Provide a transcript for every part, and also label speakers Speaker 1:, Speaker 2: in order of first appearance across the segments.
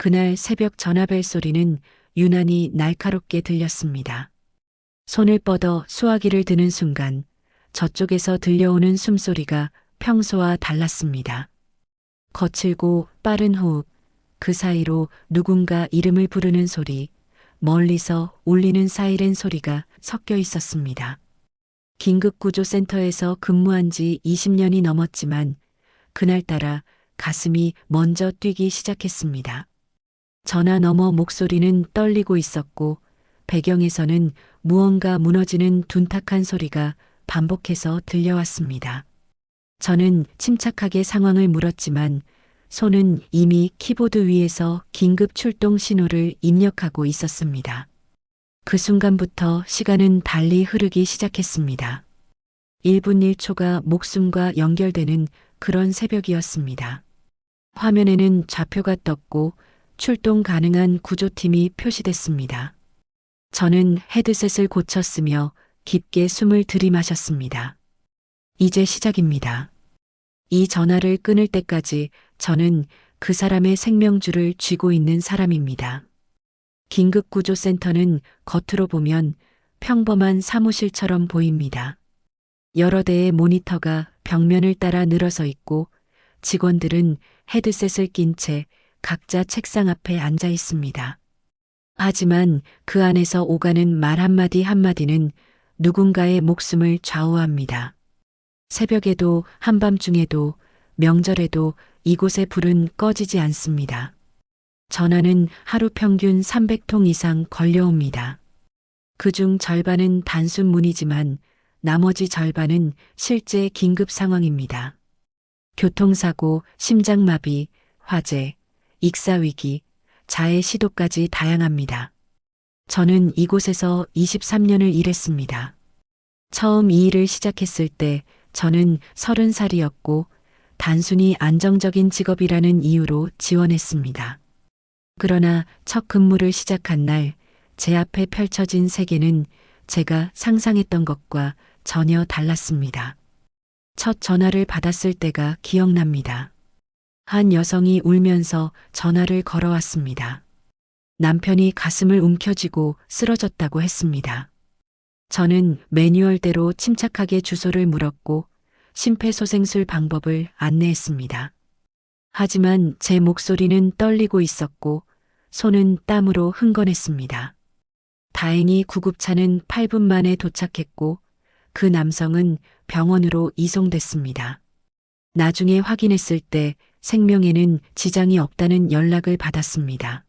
Speaker 1: 그날 새벽 전화벨 소리는 유난히 날카롭게 들렸습니다. 손을 뻗어 수화기를 드는 순간 저쪽에서 들려오는 숨소리가 평소와 달랐습니다. 거칠고 빠른 호흡, 그 사이로 누군가 이름을 부르는 소리, 멀리서 울리는 사이렌 소리가 섞여 있었습니다. 긴급구조센터에서 근무한 지 20년이 넘었지만 그날따라 가슴이 먼저 뛰기 시작했습니다. 전화 너머 목소리는 떨리고 있었고 배경에서는 무언가 무너지는 둔탁한 소리가 반복해서 들려왔습니다. 저는 침착하게 상황을 물었지만 손은 이미 키보드 위에서 긴급 출동 신호를 입력하고 있었습니다. 그 순간부터 시간은 달리 흐르기 시작했습니다. 1분 1초가 목숨과 연결되는 그런 새벽이었습니다. 화면에는 좌표가 떴고 출동 가능한 구조팀이 표시됐습니다. 저는 헤드셋을 고쳤으며 깊게 숨을 들이마셨습니다. 이제 시작입니다. 이 전화를 끊을 때까지 저는 그 사람의 생명줄을 쥐고 있는 사람입니다. 긴급구조센터는 겉으로 보면 평범한 사무실처럼 보입니다. 여러 대의 모니터가 벽면을 따라 늘어서 있고 직원들은 헤드셋을 낀 채 각자 책상 앞에 앉아 있습니다. 하지만 그 안에서 오가는 말 한마디 한마디는 누군가의 목숨을 좌우합니다. 새벽에도 한밤중에도 명절에도 이곳의 불은 꺼지지 않습니다. 전화는 하루 평균 300통 이상 걸려옵니다. 그중 절반은 단순 문의지만 나머지 절반은 실제 긴급 상황입니다. 교통사고, 심장마비, 화재, 익사위기, 자해 시도까지 다양합니다. 저는 이곳에서 23년을 일했습니다. 처음 이 일을 시작했을 때 저는 30살이었고 단순히 안정적인 직업이라는 이유로 지원했습니다. 그러나 첫 근무를 시작한 날 제 앞에 펼쳐진 세계는 제가 상상했던 것과 전혀 달랐습니다. 첫 전화를 받았을 때가 기억납니다. 한 여성이 울면서 전화를 걸어왔습니다. 남편이 가슴을 움켜쥐고 쓰러졌다고 했습니다. 저는 매뉴얼대로 침착하게 주소를 물었고 심폐소생술 방법을 안내했습니다. 하지만 제 목소리는 떨리고 있었고 손은 땀으로 흥건했습니다. 다행히 구급차는 8분 만에 도착했고 그 남성은 병원으로 이송됐습니다. 나중에 확인했을 때 생명에는 지장이 없다는 연락을 받았습니다.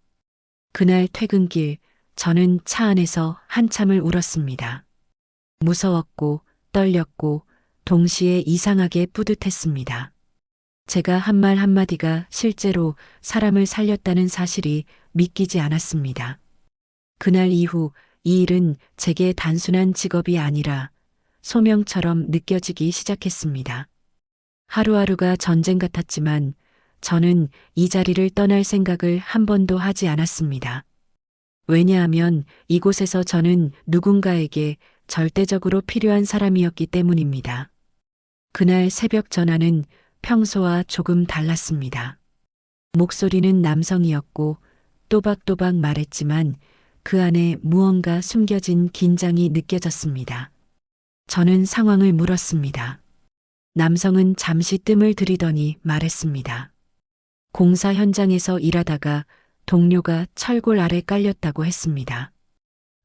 Speaker 1: 그날 퇴근길 저는 차 안에서 한참을 울었습니다. 무서웠고 떨렸고 동시에 이상하게 뿌듯했습니다. 제가 한 말 한마디가 실제로 사람을 살렸다는 사실이 믿기지 않았습니다. 그날 이후 이 일은 제게 단순한 직업이 아니라 소명처럼 느껴지기 시작했습니다. 하루하루가 전쟁 같았지만 저는 이 자리를 떠날 생각을 한 번도 하지 않았습니다. 왜냐하면 이곳에서 저는 누군가에게 절대적으로 필요한 사람이었기 때문입니다. 그날 새벽 전화는 평소와 조금 달랐습니다. 목소리는 남성이었고 또박또박 말했지만 그 안에 무언가 숨겨진 긴장이 느껴졌습니다. 저는 상황을 물었습니다. 남성은 잠시 뜸을 들이더니 말했습니다. 공사 현장에서 일하다가 동료가 철골 아래 깔렸다고 했습니다.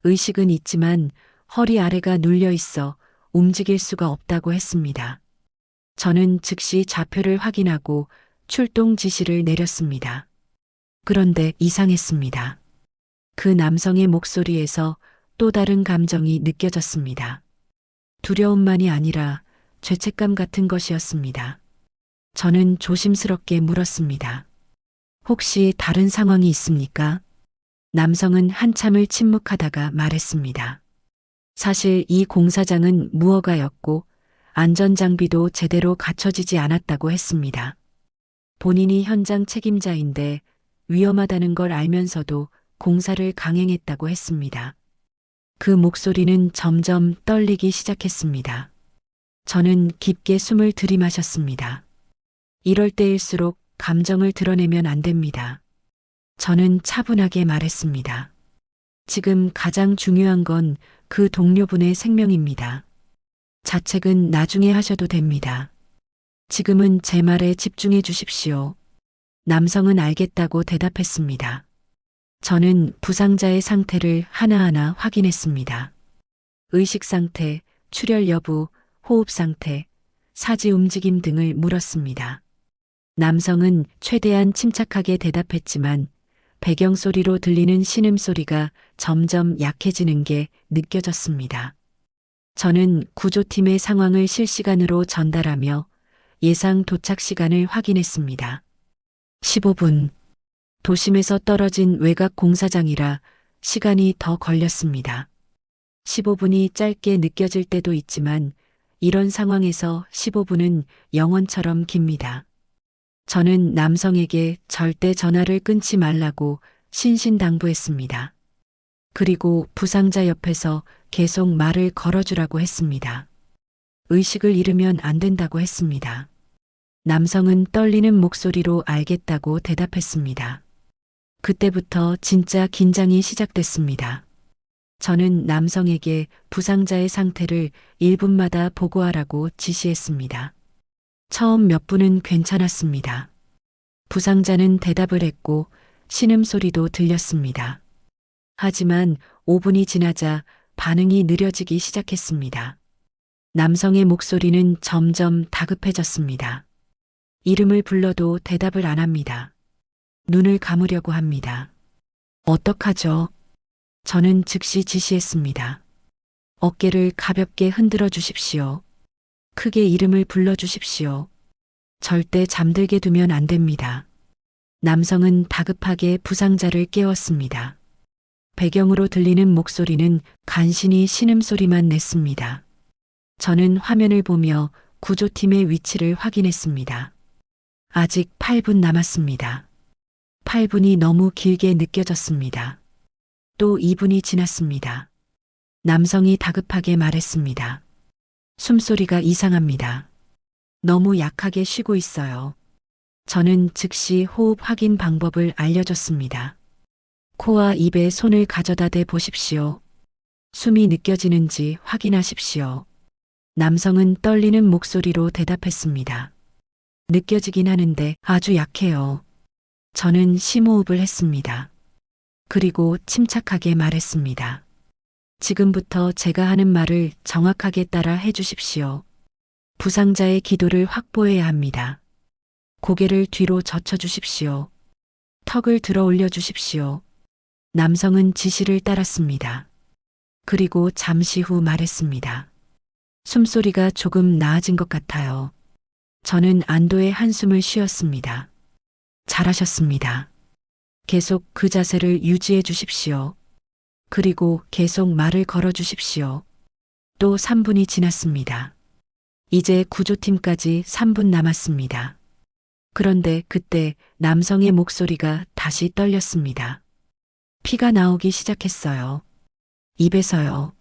Speaker 1: 의식은 있지만 허리 아래가 눌려 있어 움직일 수가 없다고 했습니다. 저는 즉시 좌표를 확인하고 출동 지시를 내렸습니다. 그런데 이상했습니다. 그 남성의 목소리에서 또 다른 감정이 느껴졌습니다. 두려움만이 아니라 죄책감 같은 것이었습니다. 저는 조심스럽게 물었습니다. 혹시 다른 상황이 있습니까? 남성은 한참을 침묵하다가 말했습니다. 사실 이 공사장은 무허가였고 안전장비도 제대로 갖춰지지 않았다고 했습니다. 본인이 현장 책임자인데 위험하다는 걸 알면서도 공사를 강행했다고 했습니다. 그 목소리는 점점 떨리기 시작했습니다. 저는 깊게 숨을 들이마셨습니다. 이럴 때일수록 감정을 드러내면 안 됩니다. 저는 차분하게 말했습니다. 지금 가장 중요한 건 그 동료분의 생명입니다. 자책은 나중에 하셔도 됩니다. 지금은 제 말에 집중해 주십시오. 남성은 알겠다고 대답했습니다. 저는 부상자의 상태를 하나하나 확인했습니다. 의식 상태, 출혈 여부, 호흡 상태, 사지 움직임 등을 물었습니다. 남성은 최대한 침착하게 대답했지만 배경소리로 들리는 신음소리가 점점 약해지는 게 느껴졌습니다. 저는 구조팀의 상황을 실시간으로 전달하며 예상 도착 시간을 확인했습니다. 15분. 도심에서 떨어진 외곽 공사장이라 시간이 더 걸렸습니다. 15분이 짧게 느껴질 때도 있지만 이런 상황에서 15분은 영원처럼 깁니다. 저는 남성에게 절대 전화를 끊지 말라고 신신당부했습니다. 그리고 부상자 옆에서 계속 말을 걸어주라고 했습니다. 의식을 잃으면 안 된다고 했습니다. 남성은 떨리는 목소리로 알겠다고 대답했습니다. 그때부터 진짜 긴장이 시작됐습니다. 저는 남성에게 부상자의 상태를 1분마다 보고하라고 지시했습니다. 처음 몇 분은 괜찮았습니다. 부상자는 대답을 했고 신음소리도 들렸습니다. 하지만 5분이 지나자 반응이 느려지기 시작했습니다. 남성의 목소리는 점점 다급해졌습니다. 이름을 불러도 대답을 안 합니다. 눈을 감으려고 합니다. 어떡하죠? 저는 즉시 지시했습니다. 어깨를 가볍게 흔들어 주십시오. 크게 이름을 불러 주십시오. 절대 잠들게 두면 안 됩니다. 남성은 다급하게 부상자를 깨웠습니다. 배경으로 들리는 목소리는 간신히 신음소리만 냈습니다. 저는 화면을 보며 구조팀의 위치를 확인했습니다. 아직 8분 남았습니다. 8분이 너무 길게 느껴졌습니다. 또 2분이 지났습니다. 남성이 다급하게 말했습니다. 숨소리가 이상합니다. 너무 약하게 쉬고 있어요. 저는 즉시 호흡 확인 방법을 알려줬습니다. 코와 입에 손을 가져다 대 보십시오. 숨이 느껴지는지 확인하십시오. 남성은 떨리는 목소리로 대답했습니다. 느껴지긴 하는데 아주 약해요. 저는 심호흡을 했습니다. 그리고 침착하게 말했습니다. 지금부터 제가 하는 말을 정확하게 따라 해주십시오. 부상자의 기도를 확보해야 합니다. 고개를 뒤로 젖혀 주십시오. 턱을 들어 올려 주십시오. 남성은 지시를 따랐습니다. 그리고 잠시 후 말했습니다. 숨소리가 조금 나아진 것 같아요. 저는 안도의 한숨을 쉬었습니다. 잘하셨습니다. 계속 그 자세를 유지해 주십시오. 그리고 계속 말을 걸어 주십시오. 또 3분이 지났습니다. 이제 구조팀까지 3분 남았습니다. 그런데 그때 남성의 목소리가 다시 떨렸습니다. 피가 나오기 시작했어요. 입에서요.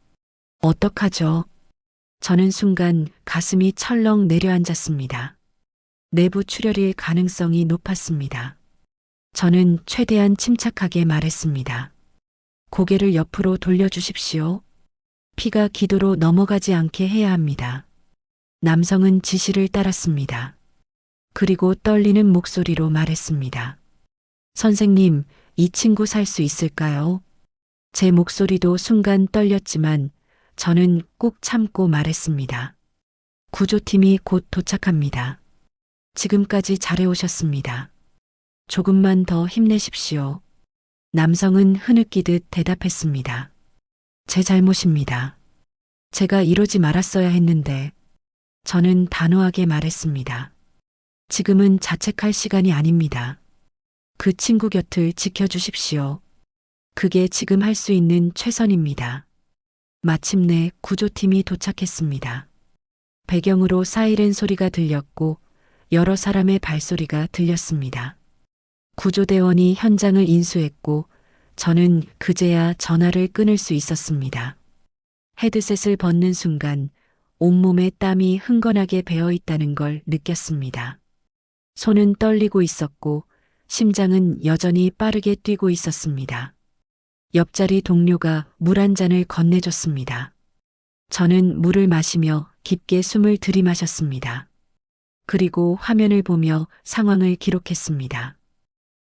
Speaker 1: 어떡하죠? 저는 순간 가슴이 철렁 내려앉았습니다. 내부 출혈일 가능성이 높았습니다. 저는 최대한 침착하게 말했습니다. 고개를 옆으로 돌려주십시오. 피가 기도로 넘어가지 않게 해야 합니다. 남성은 지시를 따랐습니다. 그리고 떨리는 목소리로 말했습니다. 선생님, 이 친구 살 수 있을까요? 제 목소리도 순간 떨렸지만 저는 꾹 참고 말했습니다. 구조팀이 곧 도착합니다. 지금까지 잘해오셨습니다. 조금만 더 힘내십시오. 남성은 흐느끼듯 대답했습니다. 제 잘못입니다. 제가 이러지 말았어야 했는데 저는 단호하게 말했습니다. 지금은 자책할 시간이 아닙니다. 그 친구 곁을 지켜주십시오. 그게 지금 할 수 있는 최선입니다. 마침내 구조팀이 도착했습니다. 배경으로 사이렌 소리가 들렸고 여러 사람의 발소리가 들렸습니다. 구조대원이 현장을 인수했고 저는 그제야 전화를 끊을 수 있었습니다. 헤드셋을 벗는 순간 온몸에 땀이 흥건하게 배어 있다는 걸 느꼈습니다. 손은 떨리고 있었고 심장은 여전히 빠르게 뛰고 있었습니다. 옆자리 동료가 물 한 잔을 건네줬습니다. 저는 물을 마시며 깊게 숨을 들이마셨습니다. 그리고 화면을 보며 상황을 기록했습니다.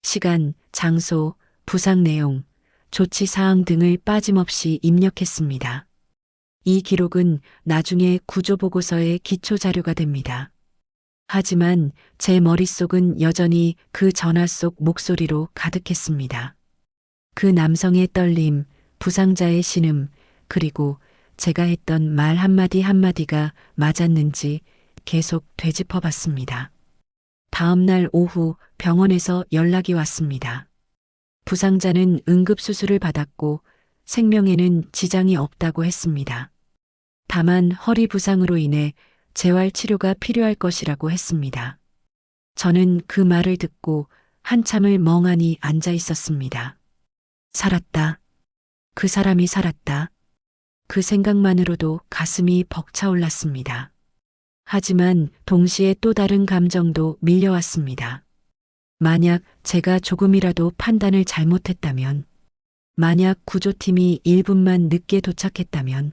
Speaker 1: 시간, 장소, 부상 내용, 조치 사항 등을 빠짐없이 입력했습니다. 이 기록은 나중에 구조보고서의 기초 자료가 됩니다. 하지만 제 머릿속은 여전히 그 전화 속 목소리로 가득했습니다. 그 남성의 떨림, 부상자의 신음, 그리고 제가 했던 말 한마디 한마디가 맞았는지 계속 되짚어 봤습니다. 다음 날 오후 병원에서 연락이 왔습니다. 부상자는 응급수술을 받았고 생명에는 지장이 없다고 했습니다. 다만 허리 부상으로 인해 재활 치료가 필요할 것이라고 했습니다. 저는 그 말을 듣고 한참을 멍하니 앉아 있었습니다. 살았다. 그 사람이 살았다. 그 생각만으로도 가슴이 벅차올랐습니다. 하지만 동시에 또 다른 감정도 밀려왔습니다. 만약 제가 조금이라도 판단을 잘못했다면, 만약 구조팀이 1분만 늦게 도착했다면,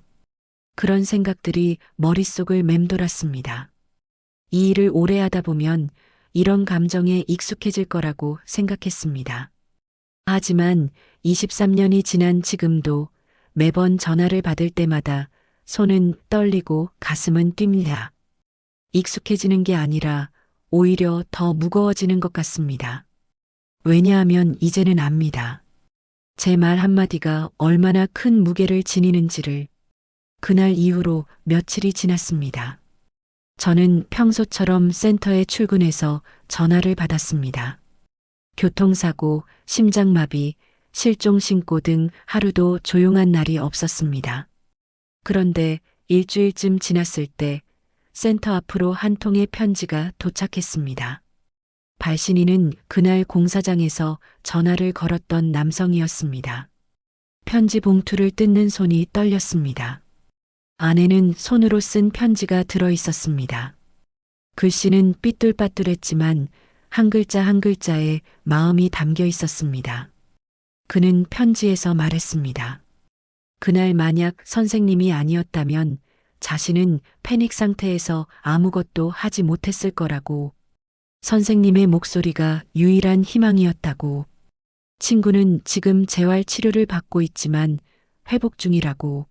Speaker 1: 그런 생각들이 머릿속을 맴돌았습니다. 이 일을 오래 하다 보면 이런 감정에 익숙해질 거라고 생각했습니다. 하지만 23년이 지난 지금도 매번 전화를 받을 때마다 손은 떨리고 가슴은 뜁니다. 익숙해지는 게 아니라 오히려 더 무거워지는 것 같습니다. 왜냐하면 이제는 압니다. 제 말 한마디가 얼마나 큰 무게를 지니는지를. 그날 이후로 며칠이 지났습니다. 저는 평소처럼 센터에 출근해서 전화를 받았습니다. 교통사고, 심장마비, 실종신고 등 하루도 조용한 날이 없었습니다. 그런데 일주일쯤 지났을 때 센터 앞으로 한 통의 편지가 도착했습니다. 발신인은 그날 공사장에서 전화를 걸었던 남성이었습니다. 편지 봉투를 뜯는 손이 떨렸습니다. 안에는 손으로 쓴 편지가 들어 있었습니다. 글씨는 삐뚤빠뚤했지만 한 글자 한 글자에 마음이 담겨 있었습니다. 그는 편지에서 말했습니다. 그날 만약 선생님이 아니었다면 자신은 패닉 상태에서 아무것도 하지 못했을 거라고. 선생님의 목소리가 유일한 희망이었다고. 친구는 지금 재활 치료를 받고 있지만 회복 중이라고.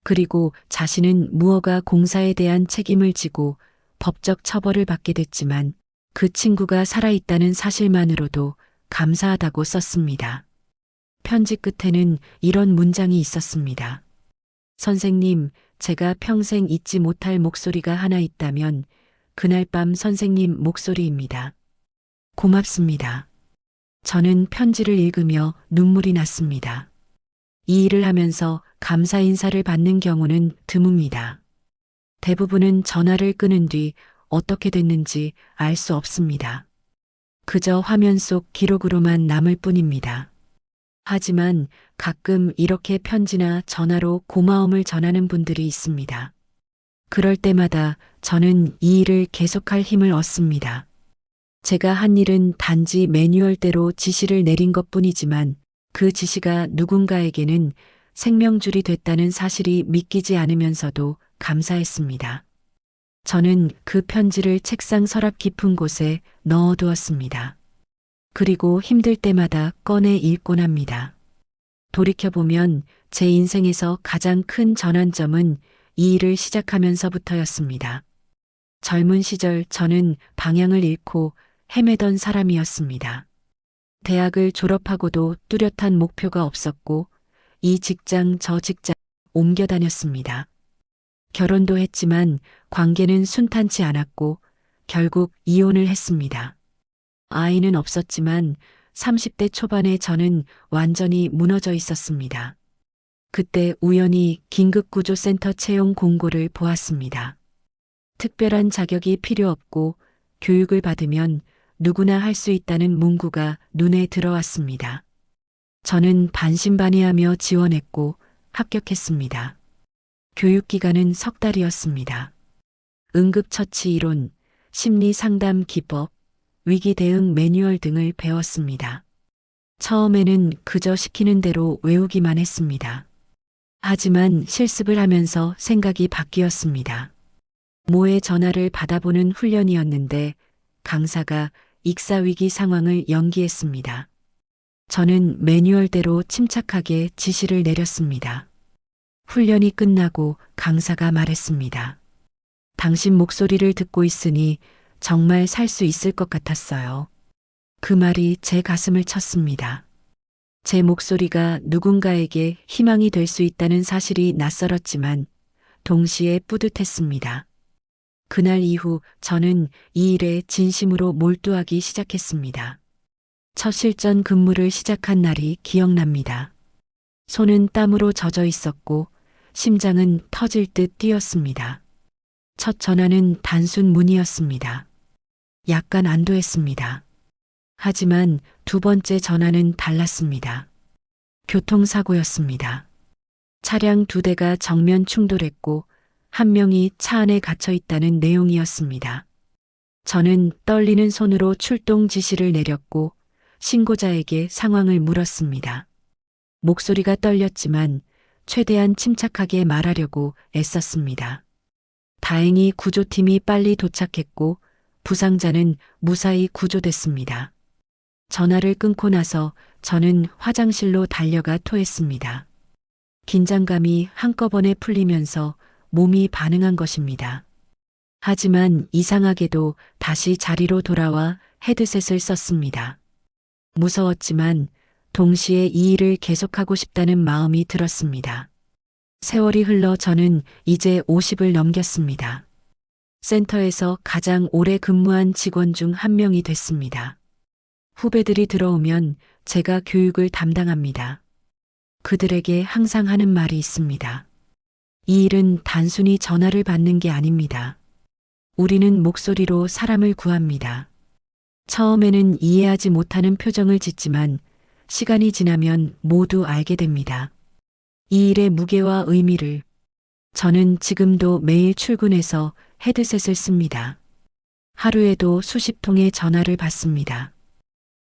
Speaker 1: 그리고 자신은 무허가 공사에 대한 책임을 지고 법적 처벌을 받게 됐지만 그 친구가 살아있다는 사실만으로도 감사하다고 썼습니다. 편지 끝에는 이런 문장이 있었습니다. 선생님, 제가 평생 잊지 못할 목소리가 하나 있다면 그날 밤 선생님 목소리입니다. 고맙습니다. 저는 편지를 읽으며 눈물이 났습니다. 이 일을 하면서 감사 인사를 받는 경우는 드뭅니다. 대부분은 전화를 끊은 뒤 어떻게 됐는지 알 수 없습니다. 그저 화면 속 기록으로만 남을 뿐입니다. 하지만 가끔 이렇게 편지나 전화로 고마움을 전하는 분들이 있습니다. 그럴 때마다 저는 이 일을 계속할 힘을 얻습니다. 제가 한 일은 단지 매뉴얼대로 지시를 내린 것뿐이지만 그 지시가 누군가에게는 생명줄이 됐다는 사실이 믿기지 않으면서도 감사했습니다. 저는 그 편지를 책상 서랍 깊은 곳에 넣어두었습니다. 그리고 힘들 때마다 꺼내 읽곤 합니다. 돌이켜보면 제 인생에서 가장 큰 전환점은 이 일을 시작하면서부터였습니다. 젊은 시절 저는 방향을 잃고 헤매던 사람이었습니다. 대학을 졸업하고도 뚜렷한 목표가 없었고 이 직장 저 직장 옮겨 다녔습니다. 결혼도 했지만 관계는 순탄치 않았고 결국 이혼을 했습니다. 아이는 없었지만 30대 초반에 저는 완전히 무너져 있었습니다. 그때 우연히 긴급구조센터 채용 공고를 보았습니다. 특별한 자격이 필요 없고 교육을 받으면 누구나 할 수 있다는 문구가 눈에 들어왔습니다. 저는 반신반의하며 지원했고 합격했습니다. 교육기간은 석 달이었습니다. 응급처치 이론, 심리상담 기법, 위기 대응 매뉴얼 등을 배웠습니다. 처음에는 그저 시키는 대로 외우기만 했습니다. 하지만 실습을 하면서 생각이 바뀌었습니다. 모의 전화를 받아보는 훈련이었는데 강사가 익사위기 상황을 연기했습니다. 저는 매뉴얼대로 침착하게 지시를 내렸습니다. 훈련이 끝나고 강사가 말했습니다. 당신 목소리를 듣고 있으니 정말 살 수 있을 것 같았어요. 그 말이 제 가슴을 쳤습니다. 제 목소리가 누군가에게 희망이 될 수 있다는 사실이 낯설었지만 동시에 뿌듯했습니다. 그날 이후 저는 이 일에 진심으로 몰두하기 시작했습니다. 첫 실전 근무를 시작한 날이 기억납니다. 손은 땀으로 젖어 있었고 심장은 터질 듯 뛰었습니다. 첫 전화는 단순 문의였습니다. 약간 안도했습니다. 하지만 두 번째 전화는 달랐습니다. 교통사고였습니다. 차량 두 대가 정면 충돌했고 한 명이 차 안에 갇혀 있다는 내용이었습니다. 저는 떨리는 손으로 출동 지시를 내렸고 신고자에게 상황을 물었습니다. 목소리가 떨렸지만 최대한 침착하게 말하려고 애썼습니다. 다행히 구조팀이 빨리 도착했고 부상자는 무사히 구조됐습니다. 전화를 끊고 나서 저는 화장실로 달려가 토했습니다. 긴장감이 한꺼번에 풀리면서 몸이 반응한 것입니다. 하지만 이상하게도 다시 자리로 돌아와 헤드셋을 썼습니다. 무서웠지만 동시에 이 일을 계속하고 싶다는 마음이 들었습니다. 세월이 흘러 저는 이제 50을 넘겼습니다. 센터에서 가장 오래 근무한 직원 중 한 명이 됐습니다. 후배들이 들어오면 제가 교육을 담당합니다. 그들에게 항상 하는 말이 있습니다. 이 일은 단순히 전화를 받는 게 아닙니다. 우리는 목소리로 사람을 구합니다. 처음에는 이해하지 못하는 표정을 짓지만 시간이 지나면 모두 알게 됩니다. 이 일의 무게와 의미를 저는 지금도 매일 출근해서 헤드셋을 씁니다. 하루에도 수십 통의 전화를 받습니다.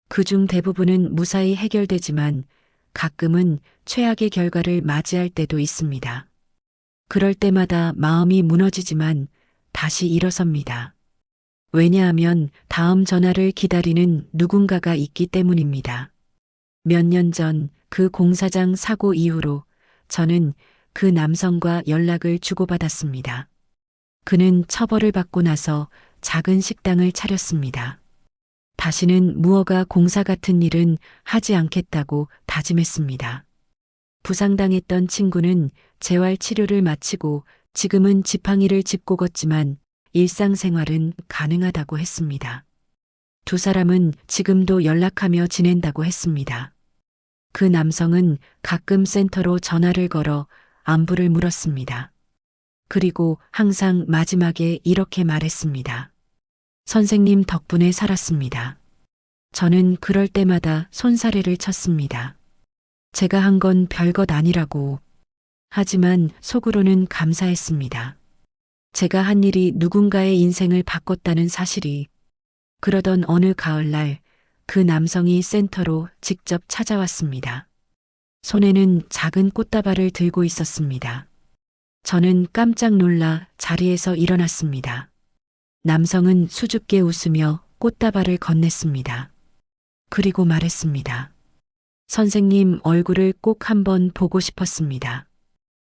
Speaker 1: 그중 대부분은 무사히 해결되지만 가끔은 최악의 결과를 맞이할 때도 있습니다. 그럴 때마다 마음이 무너지지만 다시 일어섭니다. 왜냐하면 다음 전화를 기다리는 누군가가 있기 때문입니다. 몇 년 전 그 공사장 사고 이후로 저는 그 남성과 연락을 주고받았습니다. 그는 처벌을 받고 나서 작은 식당을 차렸습니다. 다시는 무허가 공사 같은 일은 하지 않겠다고 다짐했습니다. 부상당했던 친구는 재활 치료를 마치고 지금은 지팡이를 짚고 걷지만 일상생활은 가능하다고 했습니다. 두 사람은 지금도 연락하며 지낸다고 했습니다. 그 남성은 가끔 센터로 전화를 걸어 안부를 물었습니다. 그리고 항상 마지막에 이렇게 말했습니다. 선생님 덕분에 살았습니다. 저는 그럴 때마다 손사래를 쳤습니다. 제가 한 건 별것 아니라고. 하지만 속으로는 감사했습니다. 제가 한 일이 누군가의 인생을 바꿨다는 사실이. 그러던 어느 가을날 그 남성이 센터로 직접 찾아왔습니다. 손에는 작은 꽃다발을 들고 있었습니다. 저는 깜짝 놀라 자리에서 일어났습니다. 남성은 수줍게 웃으며 꽃다발을 건넸습니다. 그리고 말했습니다. 선생님 얼굴을 꼭 한번 보고 싶었습니다.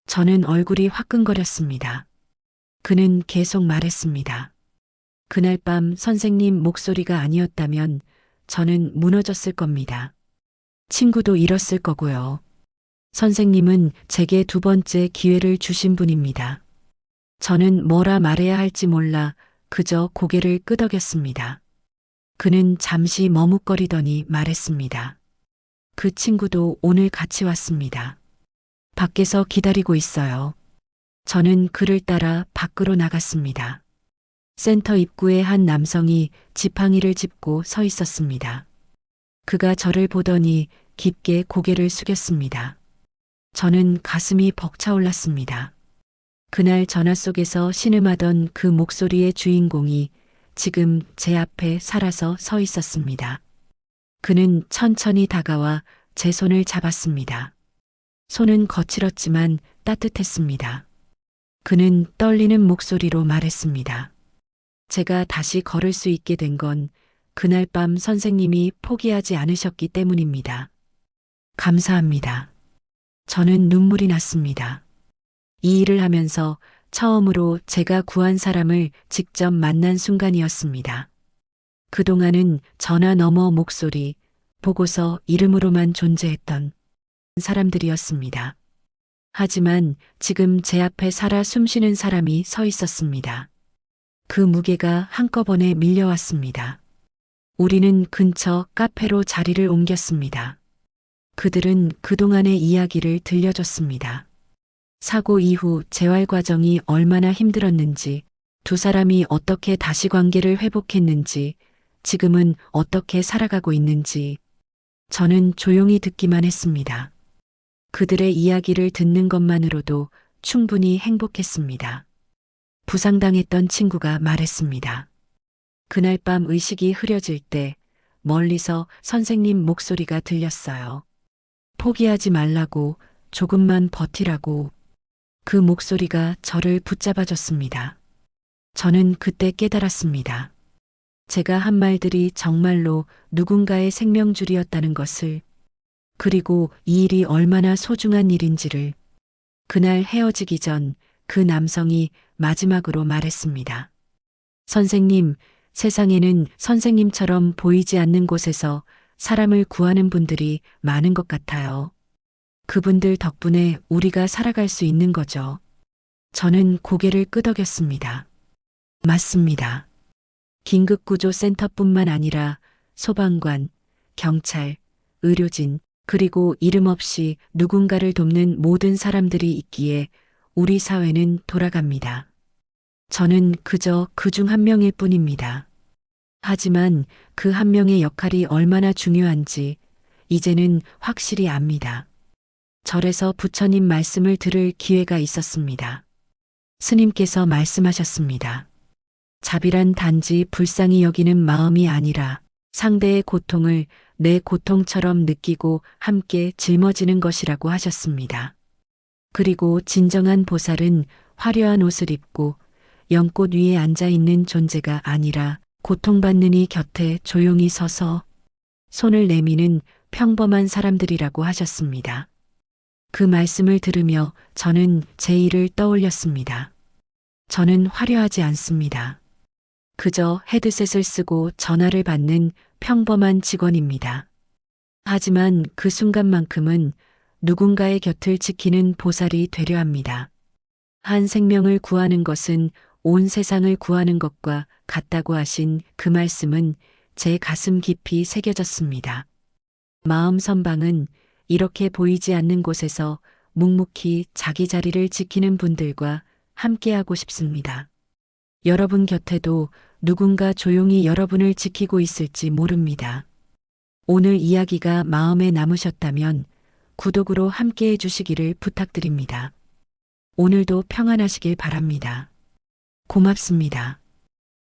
Speaker 1: 저는 얼굴이 화끈거렸습니다. 그는 계속 말했습니다. 그날 밤 선생님 목소리가 아니었다면 저는 무너졌을 겁니다. 친구도 잃었을 거고요. 선생님은 제게 두 번째 기회를 주신 분입니다. 저는 뭐라 말해야 할지 몰라 그저 고개를 끄덕였습니다. 그는 잠시 머뭇거리더니 말했습니다. 그 친구도 오늘 같이 왔습니다. 밖에서 기다리고 있어요. 저는 그를 따라 밖으로 나갔습니다. 센터 입구에 한 남성이 지팡이를 짚고 서 있었습니다. 그가 저를 보더니 깊게 고개를 숙였습니다. 저는 가슴이 벅차올랐습니다. 그날 전화 속에서 신음하던 그 목소리의 주인공이 지금 제 앞에 살아서 서 있었습니다. 그는 천천히 다가와 제 손을 잡았습니다. 손은 거칠었지만 따뜻했습니다. 그는 떨리는 목소리로 말했습니다. 제가 다시 걸을 수 있게 된 건 그날 밤 선생님이 포기하지 않으셨기 때문입니다. 감사합니다. 저는 눈물이 났습니다. 이 일을 하면서 처음으로 제가 구한 사람을 직접 만난 순간이었습니다. 그동안은 전화 너머 목소리, 보고서 이름으로만 존재했던 사람들이었습니다. 하지만 지금 제 앞에 살아 숨쉬는 사람이 서 있었습니다. 그 무게가 한꺼번에 밀려왔습니다. 우리는 근처 카페로 자리를 옮겼습니다. 그들은 그동안의 이야기를 들려줬습니다. 사고 이후 재활 과정이 얼마나 힘들었는지, 두 사람이 어떻게 다시 관계를 회복했는지, 지금은 어떻게 살아가고 있는지, 저는 조용히 듣기만 했습니다. 그들의 이야기를 듣는 것만으로도 충분히 행복했습니다. 부상당했던 친구가 말했습니다. 그날 밤 의식이 흐려질 때 멀리서 선생님 목소리가 들렸어요. 포기하지 말라고, 조금만 버티라고. 그 목소리가 저를 붙잡아줬습니다. 저는 그때 깨달았습니다. 제가 한 말들이 정말로 누군가의 생명줄이었다는 것을, 그리고 이 일이 얼마나 소중한 일인지를. 그날 헤어지기 전 그 남성이 마지막으로 말했습니다. 선생님, 세상에는 선생님처럼 보이지 않는 곳에서 사람을 구하는 분들이 많은 것 같아요. 그분들 덕분에 우리가 살아갈 수 있는 거죠. 저는 고개를 끄덕였습니다. 맞습니다. 긴급구조센터뿐만 아니라 소방관, 경찰, 의료진, 그리고 이름 없이 누군가를 돕는 모든 사람들이 있기에 우리 사회는 돌아갑니다. 저는 그저 그 중 한 명일 뿐입니다. 하지만 그 한 명의 역할이 얼마나 중요한지 이제는 확실히 압니다. 절에서 부처님 말씀을 들을 기회가 있었습니다. 스님께서 말씀하셨습니다. 자비란 단지 불쌍히 여기는 마음이 아니라 상대의 고통을 내 고통처럼 느끼고 함께 짊어지는 것이라고 하셨습니다. 그리고 진정한 보살은 화려한 옷을 입고 연꽃 위에 앉아 있는 존재가 아니라 고통받는 이 곁에 조용히 서서 손을 내미는 평범한 사람들이라고 하셨습니다. 그 말씀을 들으며 저는 제 일을 떠올렸습니다. 저는 화려하지 않습니다. 그저 헤드셋을 쓰고 전화를 받는 평범한 직원입니다. 하지만 그 순간만큼은 누군가의 곁을 지키는 보살이 되려 합니다. 한 생명을 구하는 것은 온 세상을 구하는 것과 같다고 하신 그 말씀은 제 가슴 깊이 새겨졌습니다. 마음 선방은 이렇게 보이지 않는 곳에서 묵묵히 자기 자리를 지키는 분들과 함께하고 싶습니다. 여러분 곁에도 누군가 조용히 여러분을 지키고 있을지 모릅니다. 오늘 이야기가 마음에 남으셨다면 구독으로 함께해 주시기를 부탁드립니다. 오늘도 평안하시길 바랍니다. 고맙습니다.